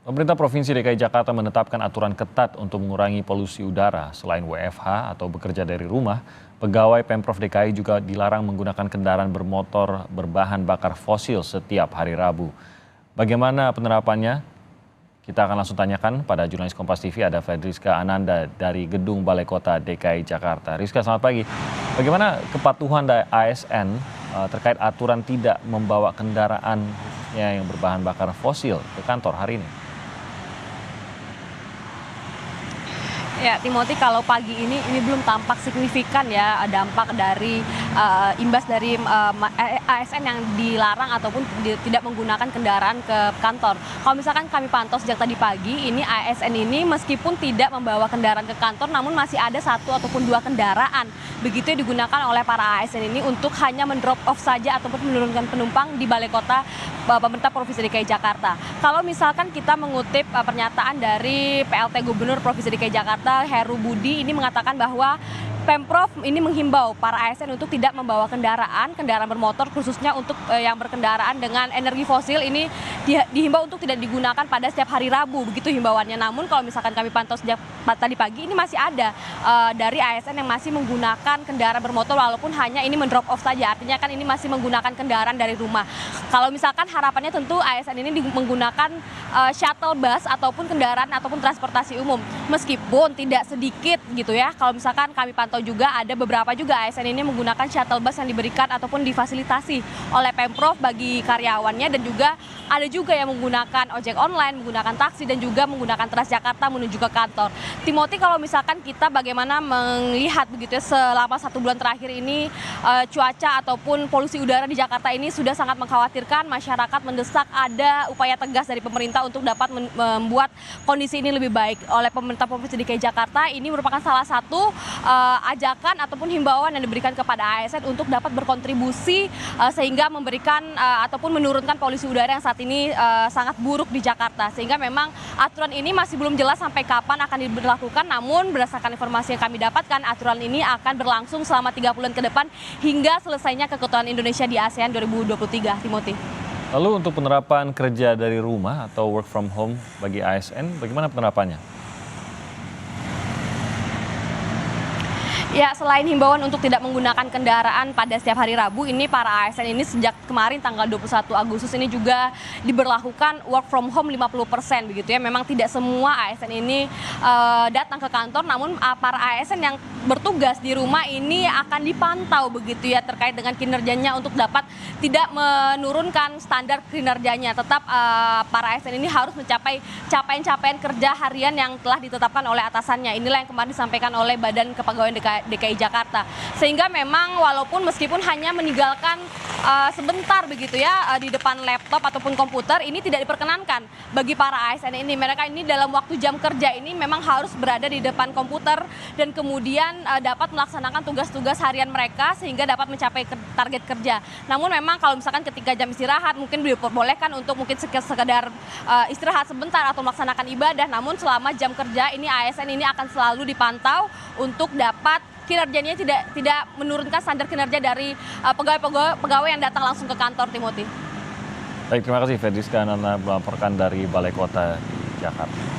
Pemerintah Provinsi DKI Jakarta menetapkan aturan ketat untuk mengurangi polusi udara. Selain WFH atau bekerja dari rumah, pegawai Pemprov DKI juga dilarang menggunakan kendaraan bermotor berbahan bakar fosil setiap hari Rabu. Bagaimana penerapannya? Kita akan langsung tanyakan pada jurnalis Kompas TV, ada Fedriska Ananda dari Gedung Balai Kota DKI Jakarta. Rizka, selamat pagi. Bagaimana kepatuhan dari ASN terkait aturan tidak membawa kendaraan khususnya yang berbahan bakar fosil ke kantor hari ini? Ya, Timothy, kalau pagi ini belum tampak signifikan ya dampak dari imbas dari ASN yang dilarang ataupun tidak menggunakan kendaraan ke kantor. Kalau misalkan kami pantau sejak tadi pagi, ini ASN ini meskipun tidak membawa kendaraan ke kantor, namun masih ada 1 ataupun 2 kendaraan. Begitu yang digunakan oleh para ASN ini untuk hanya mendrop off saja ataupun menurunkan penumpang di Balai Kota Pemerintah Provinsi DKI Jakarta. Kalau misalkan kita mengutip pernyataan dari PLT Gubernur Provinsi DKI Jakarta, Heru Budi, ini mengatakan bahwa Pemprov ini menghimbau para ASN untuk tidak membawa kendaraan bermotor khususnya untuk yang berkendaraan dengan energi fosil ini dihimbau untuk tidak digunakan pada setiap hari Rabu, begitu himbauannya. Namun kalau misalkan kami pantau sejak tadi pagi, ini masih ada dari ASN yang masih menggunakan kendaraan bermotor walaupun hanya ini mendrop off saja, artinya kan ini masih menggunakan kendaraan dari rumah. Kalau misalkan harapannya tentu ASN ini menggunakan shuttle bus ataupun kendaraan ataupun transportasi umum, meskipun tidak sedikit gitu ya. Kalau misalkan kami pantau juga ada beberapa juga ASN ini menggunakan shuttle bus yang diberikan ataupun difasilitasi oleh Pemprov bagi karyawannya, dan juga ada juga yang menggunakan ojek online, menggunakan taksi, dan juga menggunakan Transjakarta menuju ke kantor. Timothy, kalau misalkan kita bagaimana melihat begitu ya selama 1 bulan terakhir ini cuaca ataupun polusi udara di Jakarta ini sudah sangat mengkhawatirkan. Masyarakat mendesak ada upaya tegas dari pemerintah untuk dapat membuat kondisi ini lebih baik. Oleh pemerintah Provinsi DKI Jakarta, ini merupakan salah satu ajakan ataupun himbauan yang diberikan kepada ASN untuk dapat berkontribusi sehingga memberikan ataupun menurunkan polusi udara yang saat ini sangat buruk di Jakarta. Sehingga memang aturan ini masih belum jelas sampai kapan akan diberlakukan, namun berdasarkan informasi yang kami dapatkan, aturan ini akan berlangsung selama 3 bulan ke depan hingga selesainya keketuaan Indonesia di ASEAN 2023, Timothy. Lalu untuk penerapan kerja dari rumah atau work from home bagi ASN, bagaimana penerapannya? Ya, selain himbauan untuk tidak menggunakan kendaraan pada setiap hari Rabu, ini para ASN ini sejak kemarin tanggal 21 Agustus ini juga diberlakukan work from home 50% begitu ya. Memang tidak semua ASN ini datang ke kantor, namun para ASN yang bertugas di rumah ini akan dipantau begitu ya terkait dengan kinerjanya untuk dapat tidak menurunkan standar kinerjanya. Tetap para ASN ini harus mencapai capaian-capaian kerja harian yang telah ditetapkan oleh atasannya. Inilah yang kemarin disampaikan oleh Badan Kepegawaian DKI Jakarta. Sehingga memang walaupun meskipun hanya meninggalkan sebentar begitu ya di depan laptop ataupun komputer, ini tidak diperkenankan bagi para ASN ini. Mereka ini dalam waktu jam kerja ini memang harus berada di depan komputer dan kemudian dapat melaksanakan tugas-tugas harian mereka sehingga dapat mencapai target kerja. Namun memang kalau misalkan ketika jam istirahat mungkin diperbolehkan untuk mungkin sekedar istirahat sebentar atau melaksanakan ibadah. Namun selama jam kerja ini ASN ini akan selalu dipantau untuk dapat kinerjanya tidak menurunkan standar kinerja dari pegawai yang datang langsung ke kantor, Timothy. Baik, terima kasih Fedriska Ananda melaporkan dari Balai Kota Jakarta.